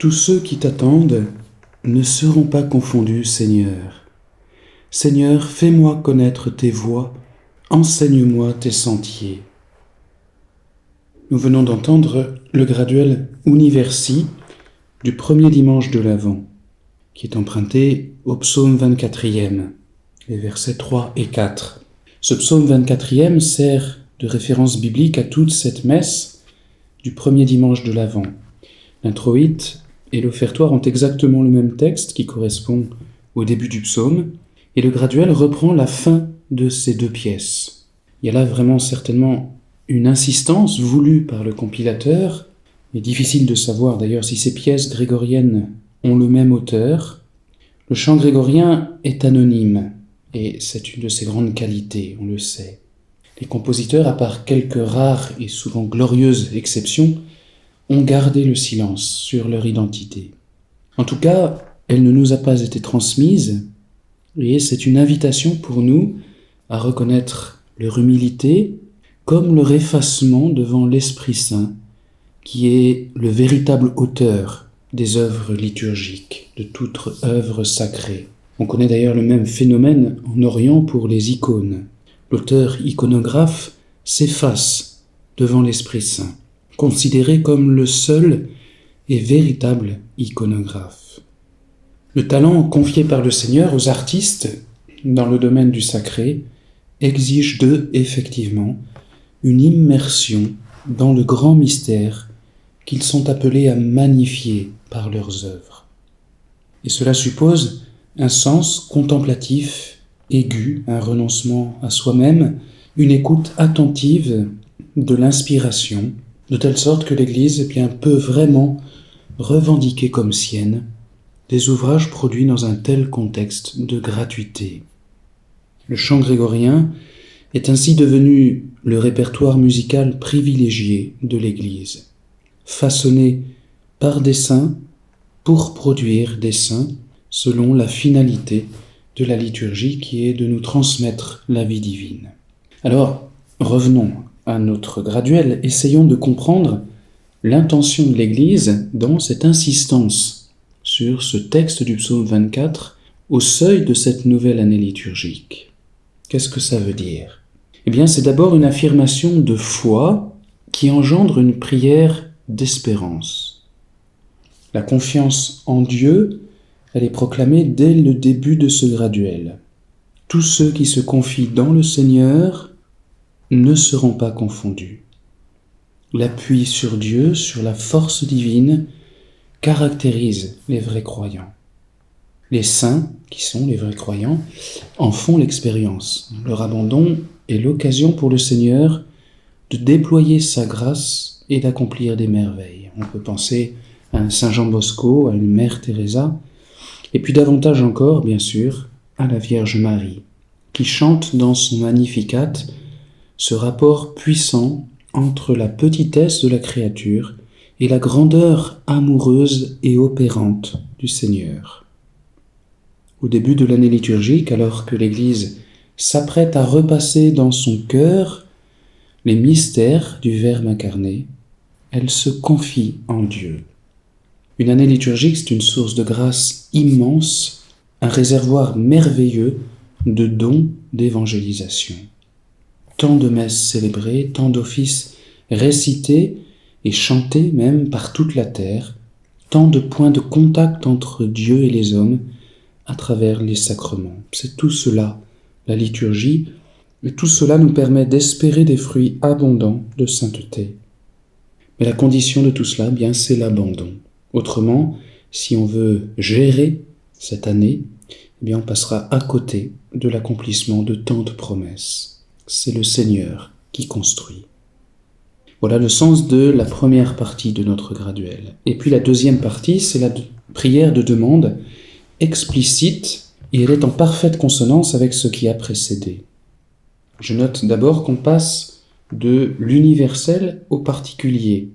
Tous ceux qui t'attendent ne seront pas confondus, Seigneur. Seigneur, fais-moi connaître tes voies, enseigne-moi tes sentiers. Nous venons d'entendre le graduel Universi du premier dimanche de l'Avent, qui est emprunté au psaume 24e, les versets 3 et 4. Ce psaume 24e sert de référence biblique à toute cette messe du premier dimanche de l'Avent. L'introïte et l'offertoire ont exactement le même texte qui correspond au début du psaume, et le graduel reprend la fin de ces deux pièces. Il y a là vraiment certainement une insistance voulue par le compilateur. Il est difficile de savoir d'ailleurs si ces pièces grégoriennes ont le même auteur. Le chant grégorien est anonyme, et c'est une de ses grandes qualités, on le sait. Les compositeurs, à part quelques rares et souvent glorieuses exceptions, ont gardé le silence sur leur identité. En tout cas, elle ne nous a pas été transmise, et c'est une invitation pour nous à reconnaître leur humilité comme leur effacement devant l'Esprit Saint, qui est le véritable auteur des œuvres liturgiques, de toute œuvre sacrée. On connaît d'ailleurs le même phénomène en Orient pour les icônes. L'auteur iconographe s'efface devant l'Esprit Saint, considéré comme le seul et véritable iconographe. Le talent confié par le Seigneur aux artistes dans le domaine du sacré exige d'eux, effectivement, une immersion dans le grand mystère qu'ils sont appelés à magnifier par leurs œuvres. Et cela suppose un sens contemplatif aigu, un renoncement à soi-même, une écoute attentive de l'inspiration, de telle sorte que l'Église peut vraiment revendiquer comme sienne des ouvrages produits dans un tel contexte de gratuité. Le chant grégorien est ainsi devenu le répertoire musical privilégié de l'Église, façonné par des saints pour produire des saints selon la finalité de la liturgie qui est de nous transmettre la vie divine. Alors, revenons à notre graduel, essayons de comprendre l'intention de l'Église dans cette insistance sur ce texte du psaume 24 au seuil de cette nouvelle année liturgique. Qu'est-ce que ça veut dire ? Eh bien, c'est d'abord une affirmation de foi qui engendre une prière d'espérance. La confiance en Dieu, elle est proclamée dès le début de ce graduel. Tous ceux qui se confient dans le Seigneur ne seront pas confondus. L'appui sur Dieu, sur la force divine, caractérise les vrais croyants. Les saints, qui sont les vrais croyants, en font l'expérience. Leur abandon est l'occasion pour le Seigneur de déployer sa grâce et d'accomplir des merveilles. On peut penser à un Saint Jean Bosco, à une Mère Teresa, et puis davantage encore, bien sûr, à la Vierge Marie, qui chante dans son Magnificat ce rapport puissant entre la petitesse de la créature et la grandeur amoureuse et opérante du Seigneur. Au début de l'année liturgique, alors que l'Église s'apprête à repasser dans son cœur les mystères du Verbe incarné, elle se confie en Dieu. Une année liturgique, c'est une source de grâce immense, un réservoir merveilleux de dons d'évangélisation. Tant de messes célébrées, tant d'offices récités et chantés même par toute la terre, tant de points de contact entre Dieu et les hommes à travers les sacrements. C'est tout cela, la liturgie, et tout cela nous permet d'espérer des fruits abondants de sainteté. Mais la condition de tout cela, bien, c'est l'abandon. Autrement, si on veut gérer cette année, eh bien, on passera à côté de l'accomplissement de tant de promesses. C'est le Seigneur qui construit. Voilà le sens de la première partie de notre graduel. Et puis la deuxième partie, c'est la prière de demande explicite, et elle est en parfaite consonance avec ce qui a précédé. Je note d'abord qu'on passe de l'universel au particulier.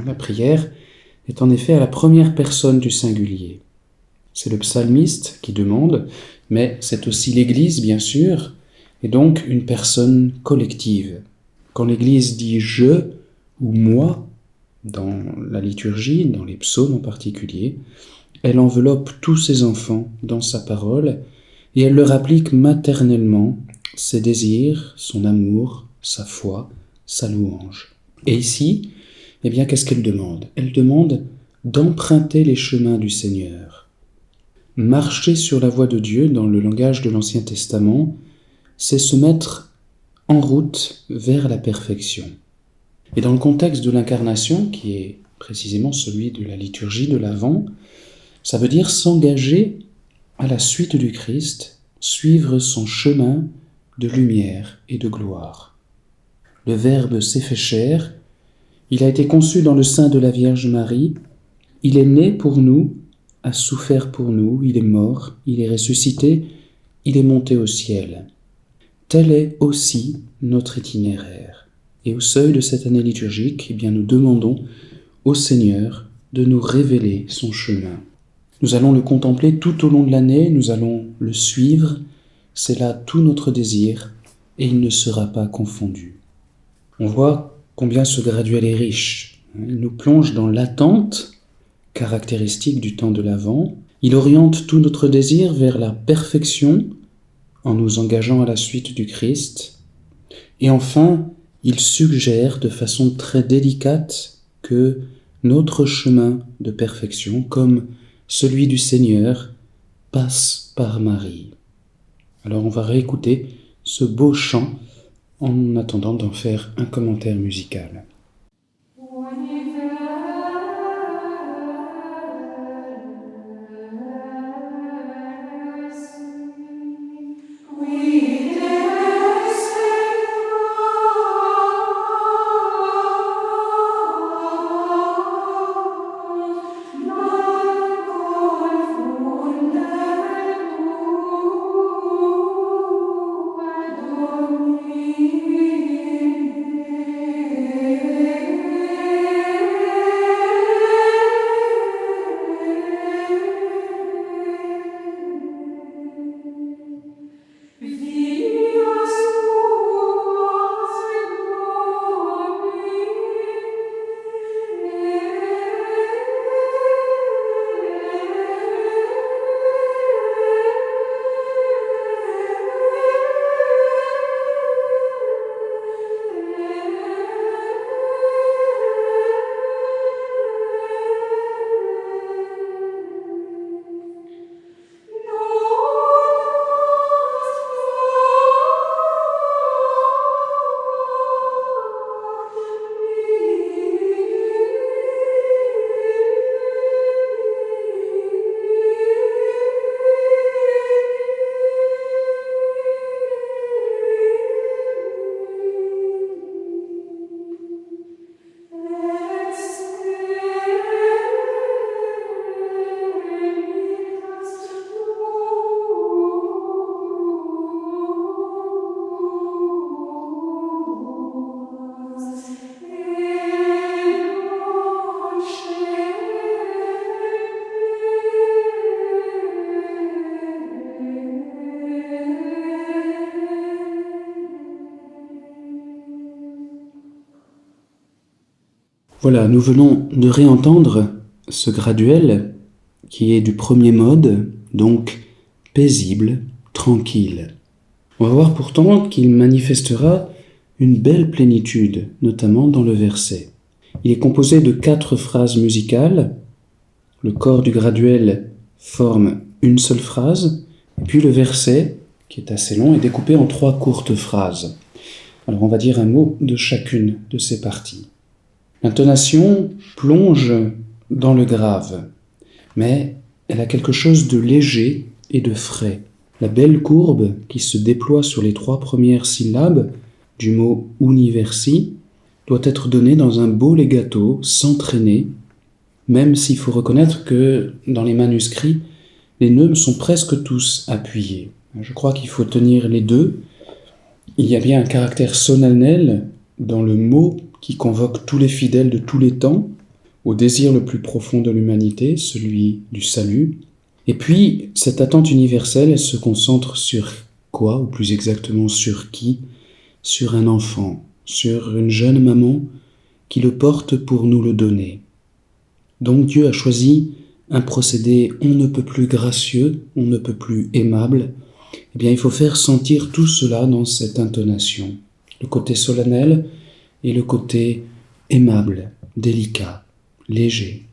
La prière est en effet à la première personne du singulier. C'est le psalmiste qui demande, mais c'est aussi l'Église, bien sûr, et donc une personne collective. Quand l'Église dit « je » ou « moi », dans la liturgie, dans les psaumes en particulier, elle enveloppe tous ses enfants dans sa parole et elle leur applique maternellement ses désirs, son amour, sa foi, sa louange. Et ici, eh bien, qu'est-ce qu'elle demande ? Elle demande d'emprunter les chemins du Seigneur. Marcher sur la voie de Dieu, dans le langage de l'Ancien Testament, c'est se mettre en route vers la perfection. Et dans le contexte de l'incarnation, qui est précisément celui de la liturgie de l'Avent, ça veut dire s'engager à la suite du Christ, suivre son chemin de lumière et de gloire. Le Verbe s'est fait chair, il a été conçu dans le sein de la Vierge Marie, il est né pour nous, a souffert pour nous, il est mort, il est ressuscité, il est monté au ciel. Tel est aussi notre itinéraire. Et au seuil de cette année liturgique, eh bien, nous demandons au Seigneur de nous révéler son chemin. Nous allons le contempler tout au long de l'année, nous allons le suivre, c'est là tout notre désir, et il ne sera pas confondu. On voit combien ce graduel est riche. Il nous plonge dans l'attente, caractéristique du temps de l'Avent. Il oriente tout notre désir vers la perfection, en nous engageant à la suite du Christ. Et enfin, il suggère de façon très délicate que notre chemin de perfection, comme celui du Seigneur, passe par Marie. Alors on va réécouter ce beau chant en attendant d'en faire un commentaire musical. Voilà, nous venons de réentendre ce graduel qui est du premier mode, donc paisible, tranquille. On va voir pourtant qu'il manifestera une belle plénitude, notamment dans le verset. Il est composé de 4 phrases musicales. Le corps du graduel forme une seule phrase, et puis le verset, qui est assez long, est découpé en 3 courtes phrases. Alors on va dire un mot de chacune de ces parties. L'intonation plonge dans le grave, mais elle a quelque chose de léger et de frais. La belle courbe qui se déploie sur les 3 premières syllabes du mot « universi » doit être donnée dans un beau legato, sans traîner, même s'il faut reconnaître que dans les manuscrits, les neumes sont presque tous appuyés. Je crois qu'il faut tenir les deux. Il y a bien un caractère solennel dans le mot qui convoque tous les fidèles de tous les temps, au désir le plus profond de l'humanité, celui du salut. Et puis, cette attente universelle, elle se concentre sur quoi, ou plus exactement sur qui? Sur un enfant, sur une jeune maman qui le porte pour nous le donner. Donc Dieu a choisi un procédé on ne peut plus gracieux, on ne peut plus aimable. Eh bien, il faut faire sentir tout cela dans cette intonation. Le côté solennel et le côté aimable, délicat, léger.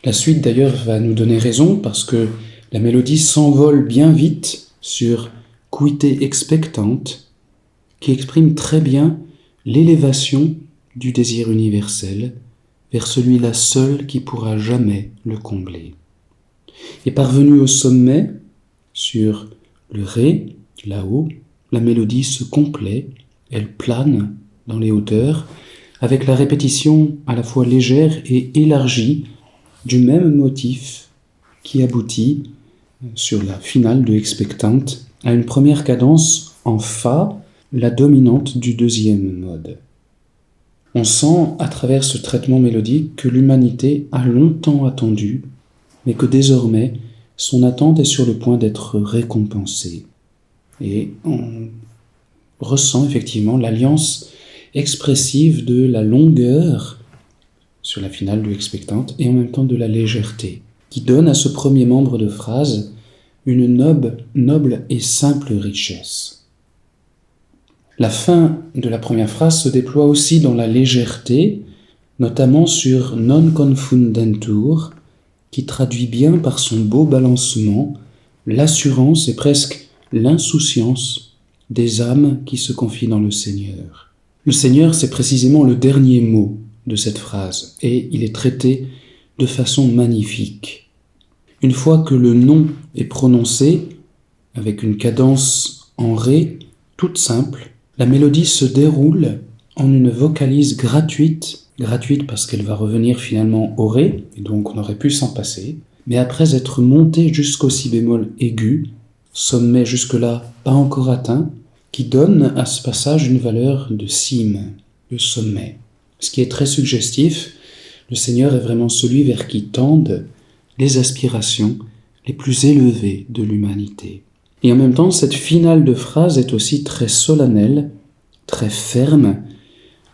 La suite d'ailleurs va nous donner raison parce que la mélodie s'envole bien vite sur Quite expectante, qui exprime très bien l'élévation du désir universel vers celui-là seul qui pourra jamais le combler. Et parvenu au sommet, sur le Ré, là-haut, la mélodie se complaît, elle plane dans les hauteurs, avec la répétition à la fois légère et élargie du même motif qui aboutit, sur la finale de expectante, à une première cadence en Fa, la dominante du deuxième mode. On sent à travers ce traitement mélodique que l'humanité a longtemps attendu, mais que désormais son attente est sur le point d'être récompensée. Et on ressent effectivement l'alliance expressive de la longueur sur la finale de expectante et en même temps de la légèreté, qui donne à ce premier membre de phrase une noble et simple richesse. La fin de la première phrase se déploie aussi dans la légèreté, notamment sur non confundentur, qui traduit bien par son beau balancement l'assurance et presque l'insouciance des âmes qui se confient dans le Seigneur. Le Seigneur, c'est précisément le dernier mot de cette phrase, et il est traité de façon magnifique. Une fois que le nom est prononcé, avec une cadence en Ré, toute simple, la mélodie se déroule en une vocalise gratuite parce qu'elle va revenir finalement au Ré, et donc on aurait pu s'en passer, mais après être montée jusqu'au si bémol aigu, sommet jusque-là pas encore atteint, qui donne à ce passage une valeur de cime, de sommet. Ce qui est très suggestif, le Seigneur est vraiment celui vers qui tendent les aspirations les plus élevées de l'humanité. Et en même temps, cette finale de phrase est aussi très solennelle, très ferme,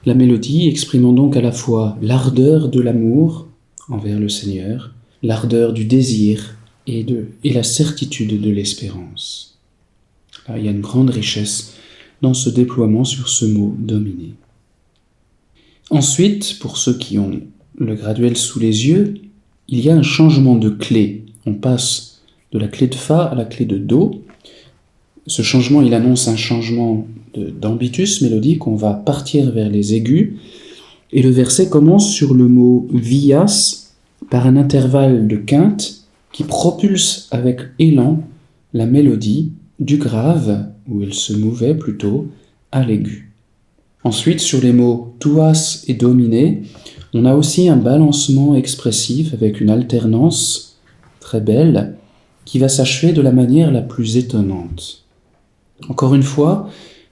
la mélodie exprimant donc à la fois l'ardeur de l'amour envers le Seigneur, l'ardeur du désir et la certitude de l'espérance. Là, il y a une grande richesse dans ce déploiement sur ce mot « dominer ». Ensuite, pour ceux qui ont le graduel sous les yeux, il y a un changement de clé. On passe de la clé de Fa à la clé de Do. Ce changement, il annonce un changement d'ambitus mélodique. On va partir vers les aigus. Et le verset commence sur le mot « vias » par un intervalle de quinte qui propulse avec élan la mélodie du grave, où elle se mouvait plutôt, à l'aigu. Ensuite, sur les mots « tuas » et « dominer », on a aussi un balancement expressif avec une alternance très belle qui va s'achever de la manière la plus étonnante. Encore une fois,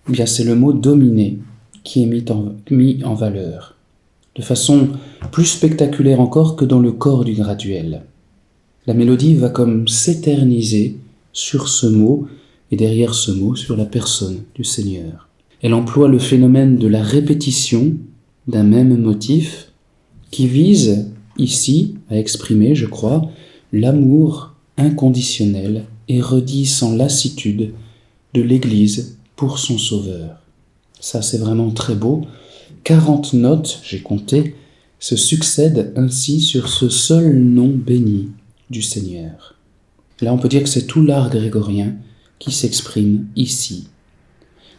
eh bien c'est le mot « dominer » qui est mis en valeur, de façon plus spectaculaire encore que dans le corps du graduel. La mélodie va comme s'éterniser sur ce mot et derrière ce mot sur la personne du Seigneur. Elle emploie le phénomène de la répétition d'un même motif qui vise ici à exprimer, je crois, l'amour inconditionnel et redit sans lassitude de l'Église pour son Sauveur. Ça, c'est vraiment très beau. 40 notes, j'ai compté, se succèdent ainsi sur ce seul nom béni du Seigneur. Là, on peut dire que c'est tout l'art grégorien qui s'exprime ici.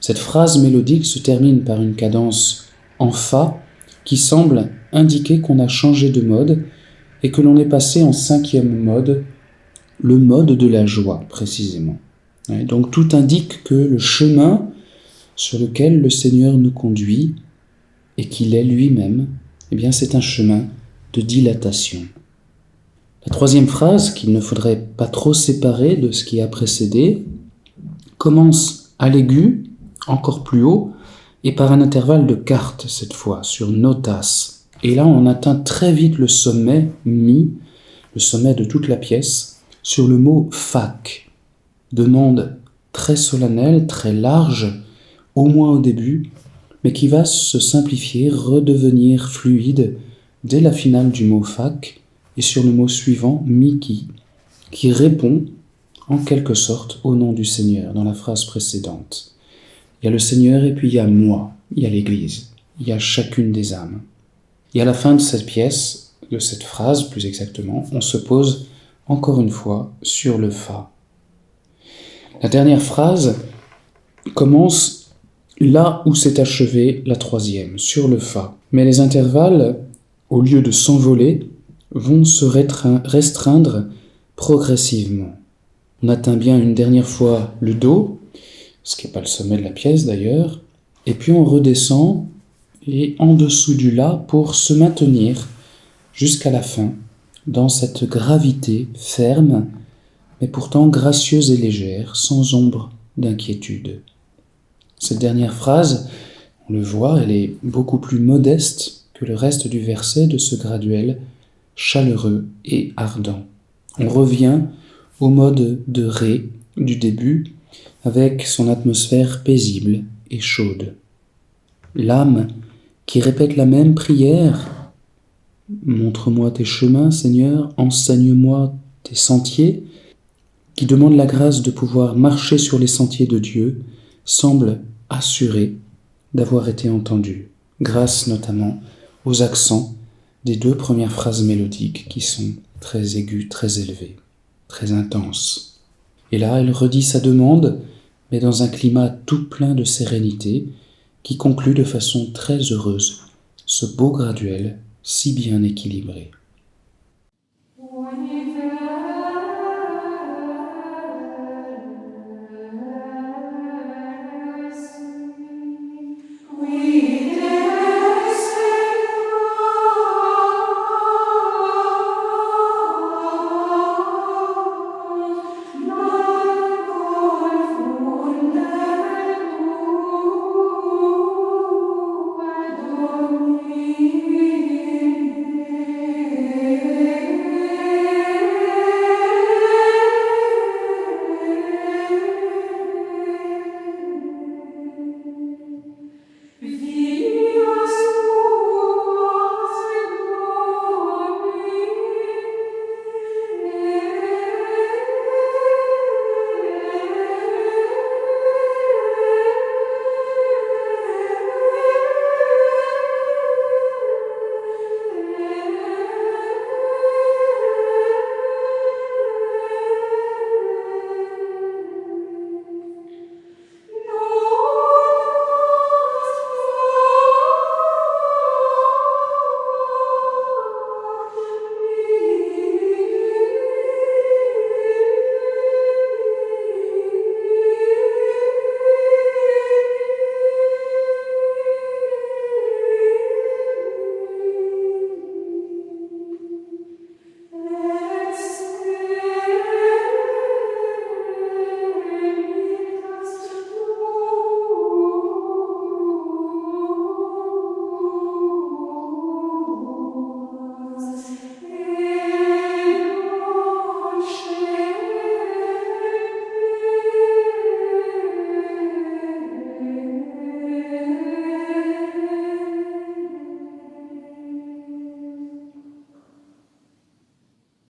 Cette phrase mélodique se termine par une cadence en fa qui semble indiquer qu'on a changé de mode et que l'on est passé en 5e mode, le mode de la joie précisément. Et donc tout indique que le chemin sur lequel le Seigneur nous conduit et qu'il est lui-même, eh bien c'est un chemin de dilatation. La 3e phrase, qu'il ne faudrait pas trop séparer de ce qui a précédé, commence à l'aigu, encore plus haut, et par un intervalle de quarte cette fois, sur notas. Et là on atteint très vite le sommet, mi, le sommet de toute la pièce, sur le mot fac. Demande très solennelle, très large, au moins au début, mais qui va se simplifier, redevenir fluide dès la finale du mot fac et sur le mot suivant, Miki, qui répond en quelque sorte au nom du Seigneur dans la phrase précédente. Il y a le Seigneur et puis il y a moi, il y a l'Église, il y a chacune des âmes. Et à la fin de cette pièce, de cette phrase plus exactement, on se pose encore une fois sur le fa. La dernière phrase commence là où s'est achevée la 3e, sur le fa. Mais les intervalles, au lieu de s'envoler, vont se restreindre progressivement. On atteint bien une dernière fois le do, ce qui n'est pas le sommet de la pièce d'ailleurs, et puis on redescend et en dessous du la pour se maintenir jusqu'à la fin dans cette gravité ferme, mais pourtant gracieuse et légère, sans ombre d'inquiétude. Cette dernière phrase, on le voit, elle est beaucoup plus modeste que le reste du verset de ce graduel chaleureux et ardent. On revient au mode de ré du début avec son atmosphère paisible et chaude. L'âme qui répète la même prière « Montre-moi tes chemins, Seigneur, enseigne-moi tes sentiers », qui demande la grâce de pouvoir marcher sur les sentiers de Dieu, semble assurée d'avoir été entendue, grâce notamment aux accents des 2 premières phrases mélodiques qui sont très aiguës, très élevées, très intenses. Et là, elle redit sa demande, mais dans un climat tout plein de sérénité, qui conclut de façon très heureuse ce beau graduel si bien équilibré.